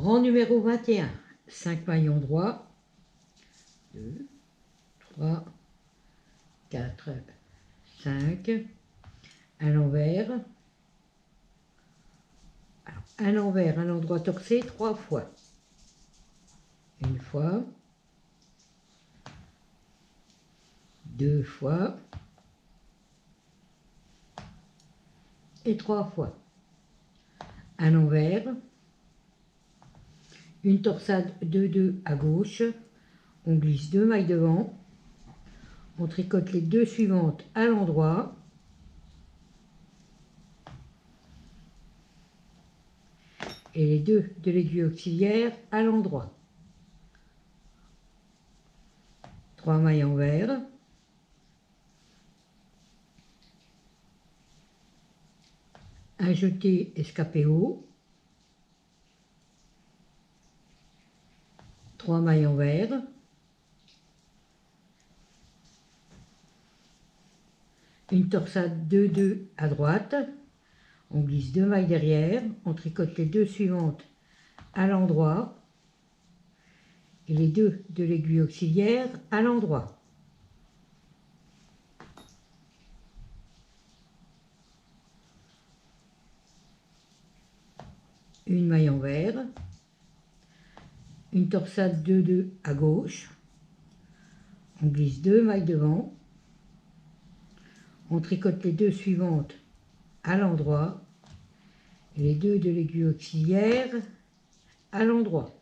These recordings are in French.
Rang numéro 21, 5 maillons droits, 2, 3, 4, 5, à l'envers. À l'envers, à l'endroit torsé, 3 fois. Une fois, 2 fois et 3 fois. À l'envers, une torsade 2-2 à gauche, on glisse 2 mailles devant, on tricote les 2 suivantes à l'endroit, et les 2 de l'aiguille auxiliaire à l'endroit. 3 mailles envers, un jeté escapé haut, 3 mailles envers, une torsade 2-2 à droite, on glisse 2 mailles derrière, on tricote les 2 suivantes à l'endroit et les 2 de l'aiguille auxiliaire à l'endroit. Une maille envers, une torsade 2-2 à gauche, on glisse 2 mailles devant, on tricote les 2 suivantes à l'endroit et les 2 de l'aiguille auxiliaire à l'endroit.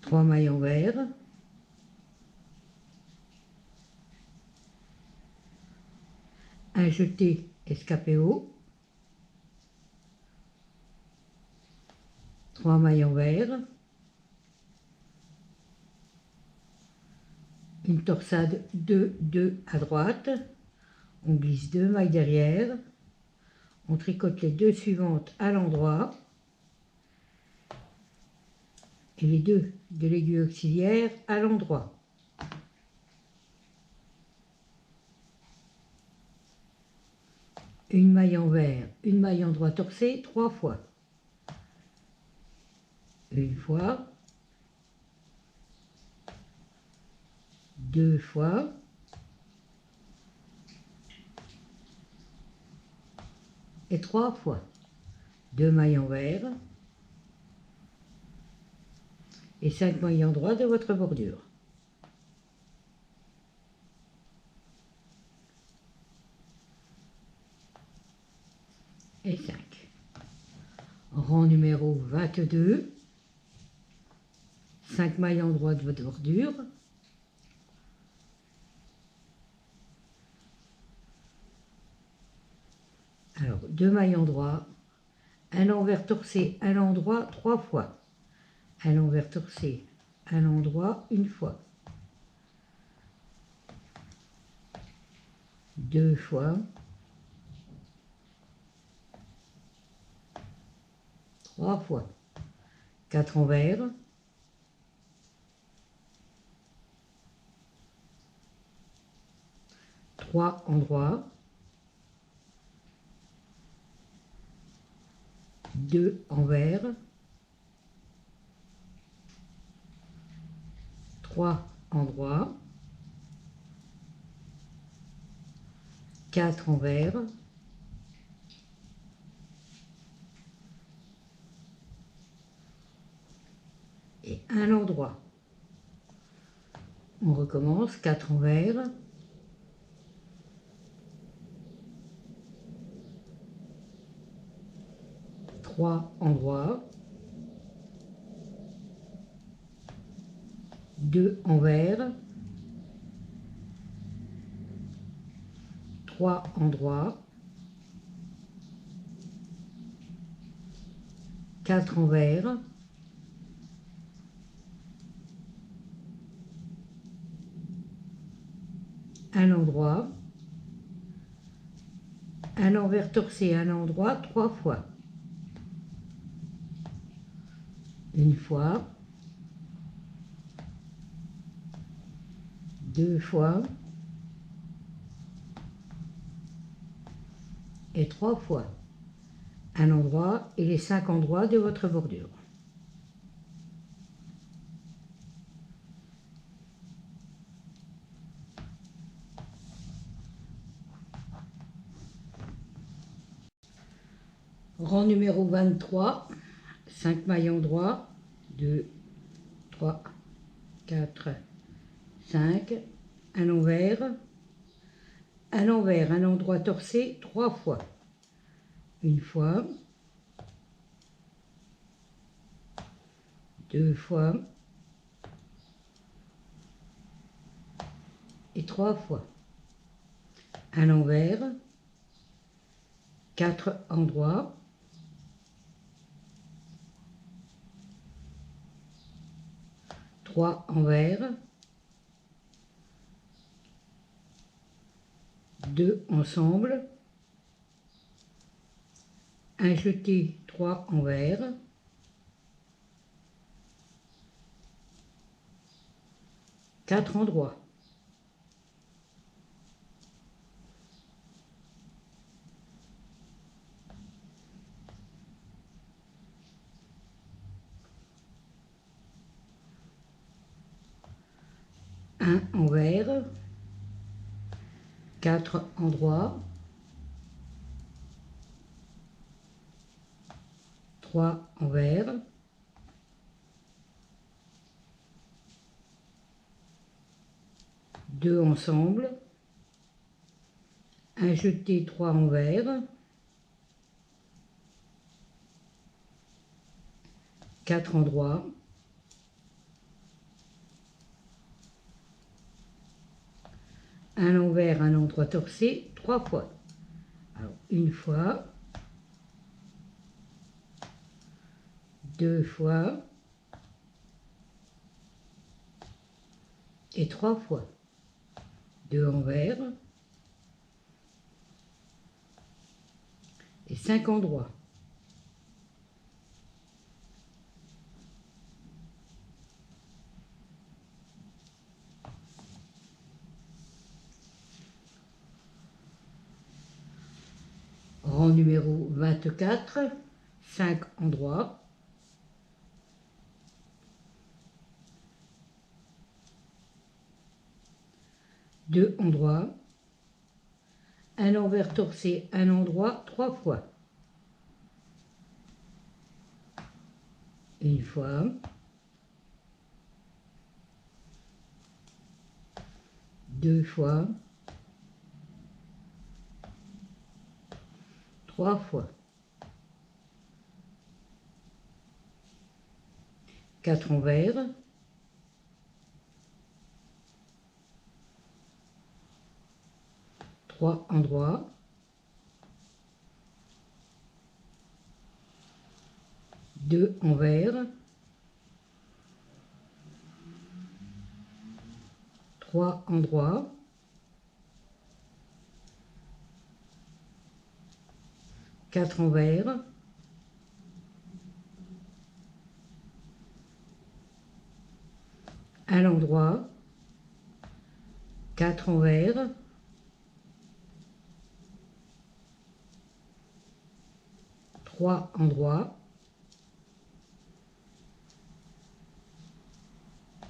3 mailles envers, un jeté escapé haut, 3 mailles envers, une torsade 2-2 à droite, on glisse 2 mailles derrière, on tricote les 2 suivantes à l'endroit et les 2 de l'aiguille auxiliaire à l'endroit. Une maille envers, une maille endroit torsé 3 fois. Une fois, 2 fois, et 3 fois. 2 mailles envers et 5 mailles endroits de votre bordure. Et 5. Rang numéro 22, 5 mailles endroits de votre bordure. Alors, 2 mailles endroits, un envers torsé à l'endroit 3 fois, un envers torsé à l'endroit une fois, 2 fois, 3 fois, 4 envers, 3 endroits, 2 envers, 3 endroits, 4 envers, et un endroit. On recommence, 4 envers, 3 endroits, 2 envers, 3 endroits, 4 envers, un endroit, un envers torsé à un endroit 3 fois. Une fois, 2 fois et 3 fois. à l'endroit et les 5 endroits de votre bordure. Rang numéro 23, 5 maillons droits, 2, 3, 4, 5, à l'envers, un endroit torcé 3 fois. Une fois, 2 fois et 3 fois. À l'envers, 4 endroits, 3 envers, 2 ensemble, un jeté 3 envers, 4 endroits. Un envers, 4 endroits, 3 envers, 2 ensemble, un jeté 3 envers, 4 endroits, un envers, un endroit torcé 3 fois. Alors, une fois, 2 fois et 3 fois. 2 envers et 5 endroits. Rang numéro 24, 5 endroits, 2 endroits, un envers torcé, un endroit 3 fois. Une fois, 2 fois, 3 fois. 4 envers, 3 endroits, 2 envers, 3 endroits, 4 envers, 1 endroit, 4 envers, 3 endroits,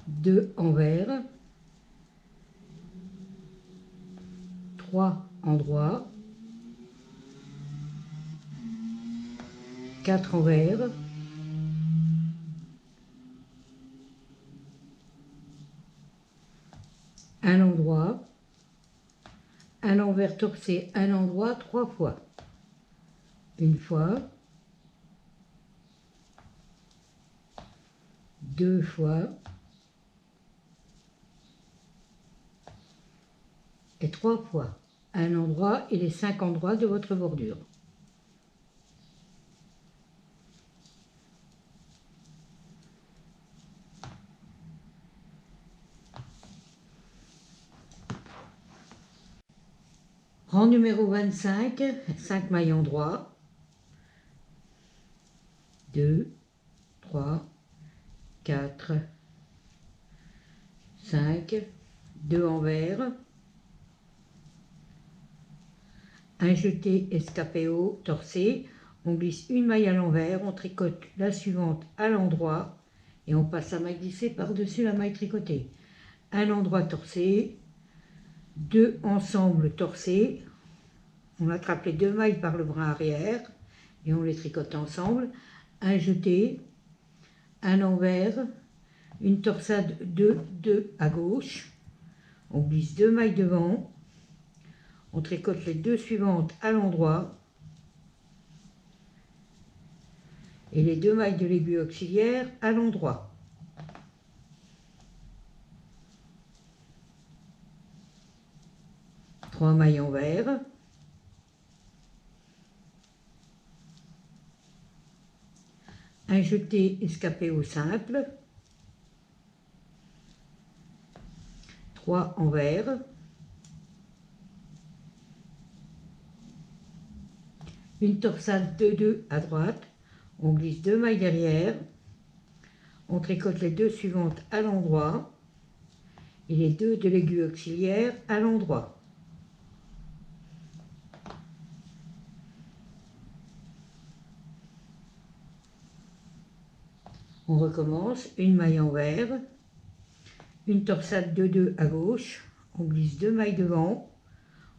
2 envers, 3 endroits, 4 envers, 1 endroit, un envers torcé, un endroit 3 fois. Une fois, 2 fois et 3 fois. Un endroit et les 5 endroits de votre bordure. Rang numéro 25, 5 maillons droits, 2, 3, 4, 5, 2 envers, un jeté escapéo torcé on glisse une maille à l'envers, on tricote la suivante à l'endroit et on passe la maille glissée par-dessus la maille tricotée. Un endroit torsé, 2 ensembles torsés, on attrape les 2 mailles par le bras arrière et on les tricote ensemble, un jeté, un envers, une torsade 2, 2 à gauche, on glisse 2 mailles devant, on tricote les 2 suivantes à l'endroit et les 2 mailles de l'aiguille auxiliaire à l'endroit. Trois mailles envers, un jeté escapé au simple, 3 envers, une torsade 2-2 à droite, on glisse 2 mailles derrière, on tricote les 2 suivantes à l'endroit et les 2 de l'aiguille auxiliaire à l'endroit. On recommence, une maille envers, une torsade 2-2 à gauche, on glisse 2 mailles devant,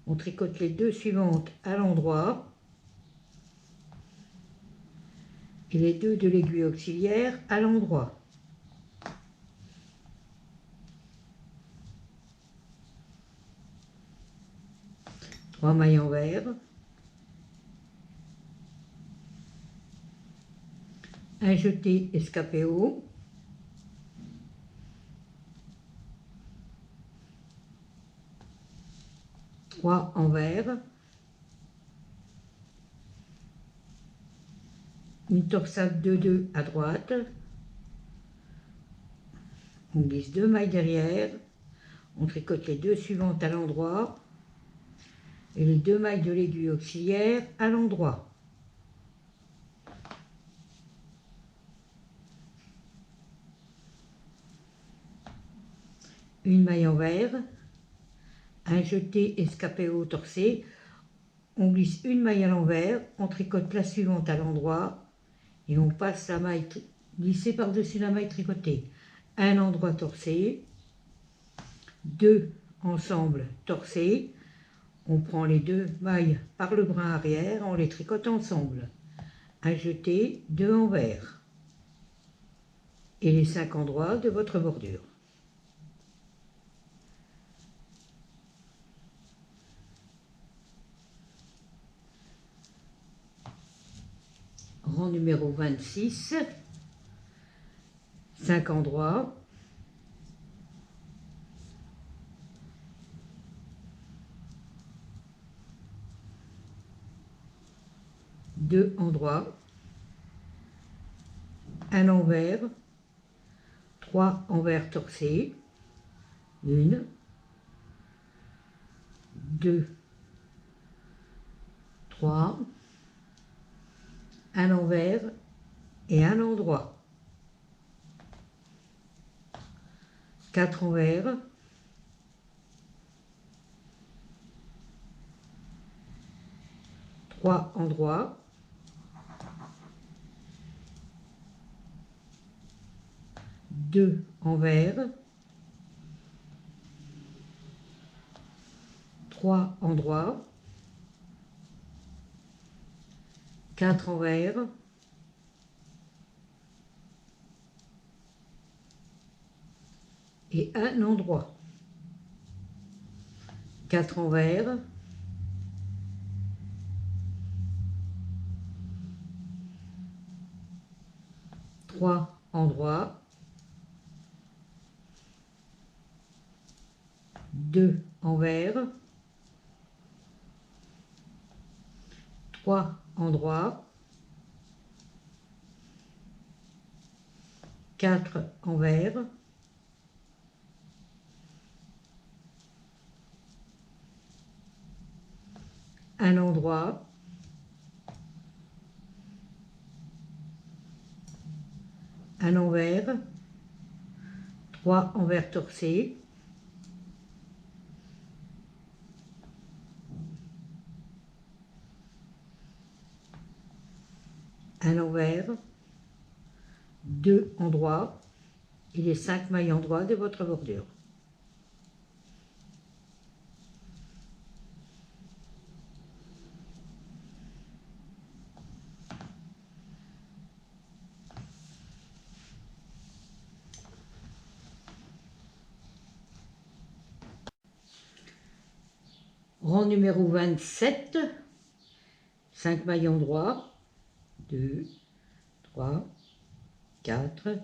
on tricote les 2 suivantes à l'endroit et les 2 de l'aiguille auxiliaire à l'endroit. Trois mailles envers, un jeté escapé haut, trois envers, une torsade 2-2 à droite, on glisse 2 mailles derrière, on tricote les 2 suivantes à l'endroit et les 2 mailles de l'aiguille auxiliaire à l'endroit. Une maille envers, un jeté escapé haut torsé, on glisse une maille à l'envers, on tricote la suivante à l'endroit et on passe la maille glissée par-dessus la maille tricotée. Un endroit torsé, 2 ensembles torsés, on prend les 2 mailles par le bras arrière, on les tricote ensemble. Un jeté, 2 envers et les 5 endroits de votre bordure. Rang numéro 26, 5 endroits, deux endroits, un envers, 3 envers torsés, 1, 2, 3, un envers et un endroit, 4 envers, trois endroits, deux envers, 3 endroits, 4 envers, et un endroit, 4 envers, trois endroits, 2 envers, 3 endroits, 4 envers, un endroit, un envers, 3 envers torsés, à l'envers, 2 endroits et les 5 mailles endroits de votre bordure. Rang numéro 27, 5 mailles endroits, 2, 3, 4,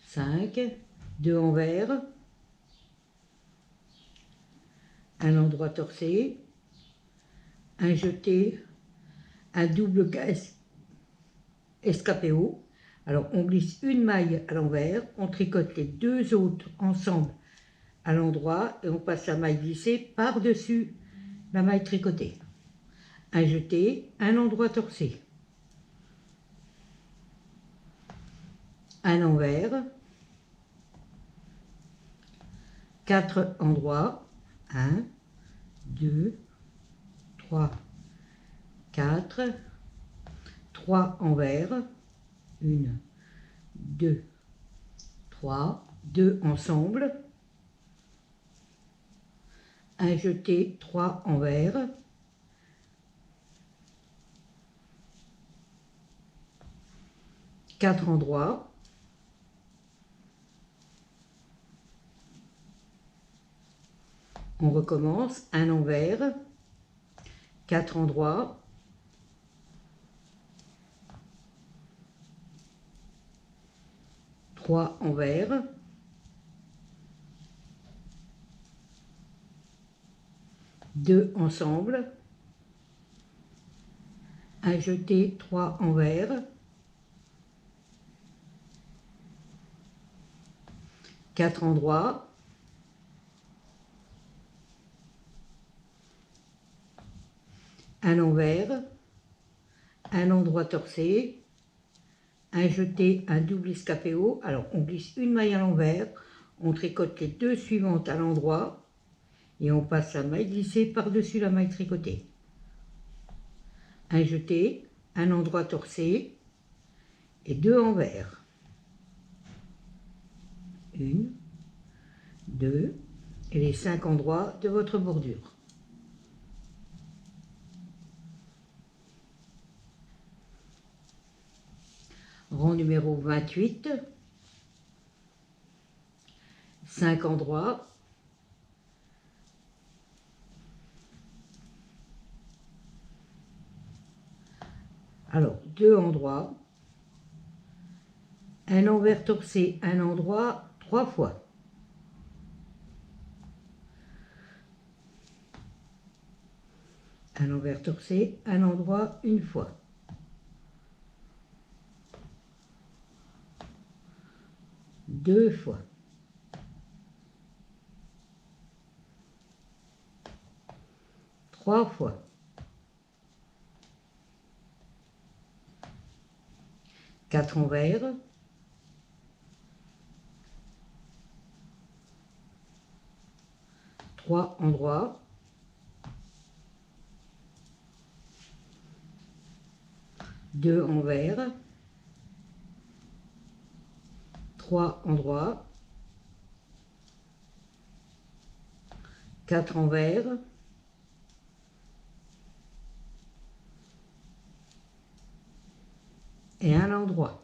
5, 2 envers, un endroit torsé, un jeté, un double escapé haut. Alors on glisse une maille à l'envers, on tricote les 2 autres ensemble à l'endroit et on passe la maille glissée par-dessus la maille tricotée. Un jeté, un endroit torsé, un envers, 4 endroits, 1, 2, 3, 4, 3 envers, 1, 2, 3, 2 ensemble, un jeté, 3 envers, quatre endroits, on recommence, un envers, 4 endroits, trois envers, deux ensemble, un jeté, 3 envers, 4 endroits, un envers, un endroit torsé, un jeté, un double escapé haut. Alors on glisse une maille à l'envers, on tricote les 2 suivantes à l'endroit et on passe la maille glissée par-dessus la maille tricotée. Un jeté, un endroit torsé et 2 envers. 1, 2 et les 5 endroits de votre bordure. Rang numéro 28, 5 endroits, alors 2 endroits, un envers torsé, un endroit 3 fois. Un envers torsé, un endroit une fois. Deux fois. Trois fois. Quatre envers. Trois endroits. Deux envers. Trois endroits. Quatre envers. Et un endroit.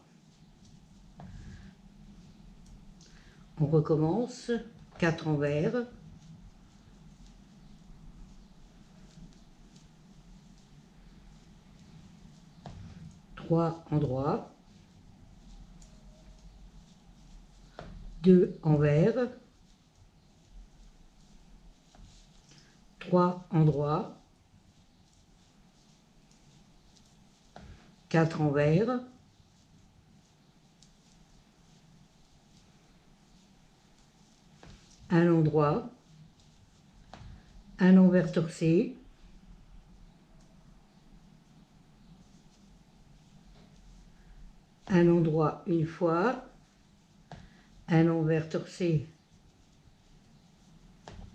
On recommence. 4 envers. Trois endroits. Deux envers. Trois endroits. Quatre envers. Un endroit, un envers torsé, un endroit une fois, un envers torsé,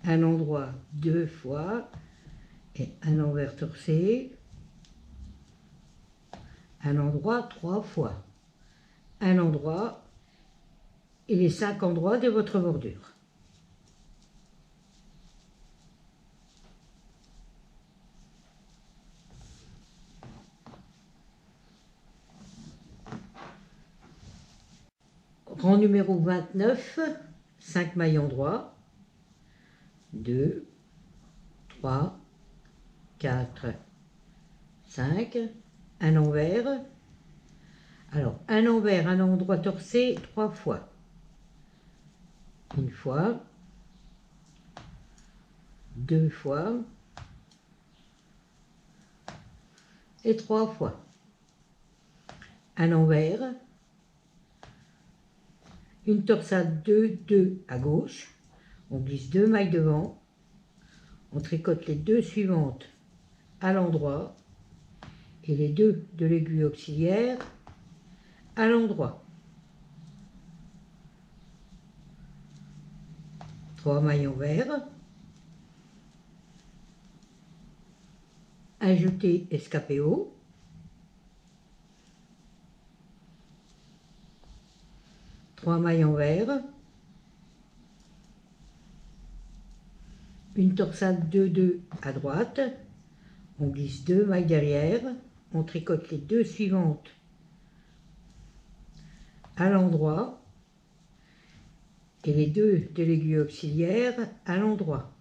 un endroit 2 fois et un envers torsé, un endroit 3 fois, un endroit et les 5 endroits de votre bordure. Rang numéro 29, 5 maillons droits, 2, 3, 4, 5, un envers. Alors, un envers, un endroit torcé 3 fois. Une fois, 2 fois et 3 fois. Un envers, une torsade 2, 2 à gauche, on glisse 2 mailles devant, on tricote les 2 suivantes à l'endroit et les 2 de l'aiguille auxiliaire à l'endroit. 3 mailles envers, un jeté escapé haut, trois mailles envers, une torsade 2-2 à droite, on glisse 2 mailles derrière, on tricote les 2 suivantes à l'endroit et les 2 de l'aiguille auxiliaire à l'endroit.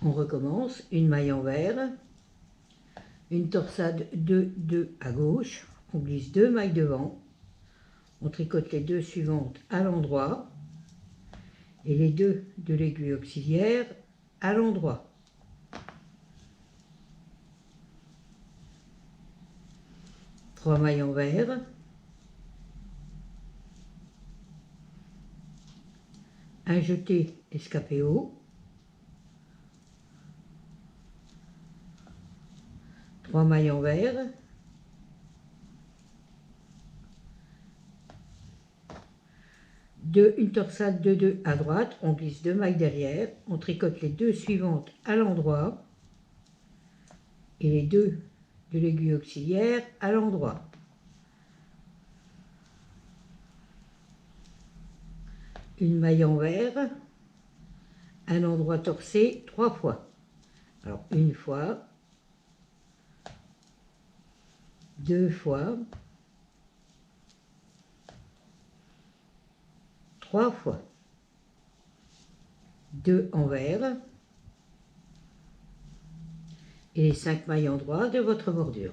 On recommence, une maille envers, une torsade 2-2 à gauche, on glisse 2 mailles devant, on tricote les 2 suivantes à l'endroit et les 2 de l'aiguille auxiliaire à l'endroit. Trois mailles envers, un jeté escapé haut, 3 mailles envers, une torsade 2-2 à droite, on glisse 2 mailles derrière, on tricote les 2 suivantes à l'endroit et les 2 de l'aiguille auxiliaire à l'endroit. Une maille envers, un endroit torcé 3 fois. Alors une fois, 2 fois, 3 fois, 2 envers et les 5 mailles en droit de votre bordure.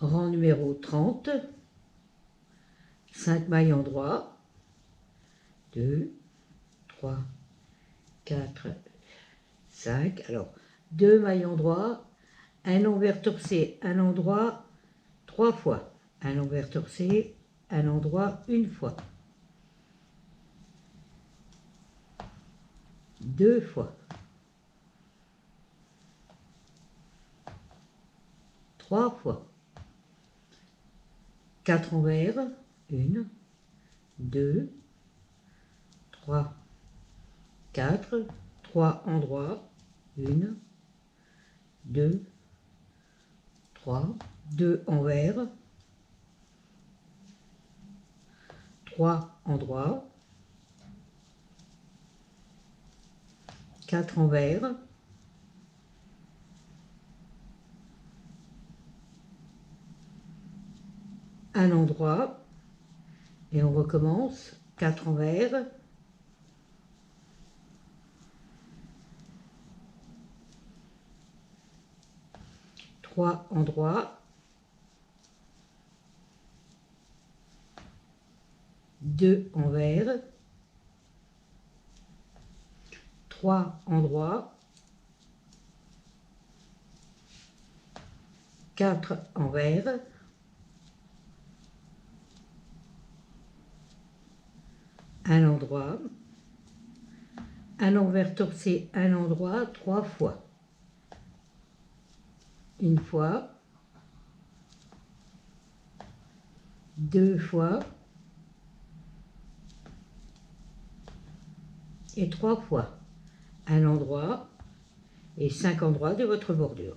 Rang numéro 30, 5 mailles en droit, 2, 3, 4, 5. Alors, 2 mailles en droit, un envers torcé, un endroit 3 fois. Un envers torcé, un endroit une fois. 2 fois. 3 fois. 4 envers, 1, 2, 3, 4, 3 endroits, 1, 2, 3, 2 envers, 3 endroits, 4 envers, un endroit, et on recommence, 4 envers, 3 endroits, 2 envers, 3 endroits, 4 envers, un endroit, un envers torcé, un endroit 3 fois. Une fois, 2 fois et 3 fois un endroit et 5 endroits de votre bordure.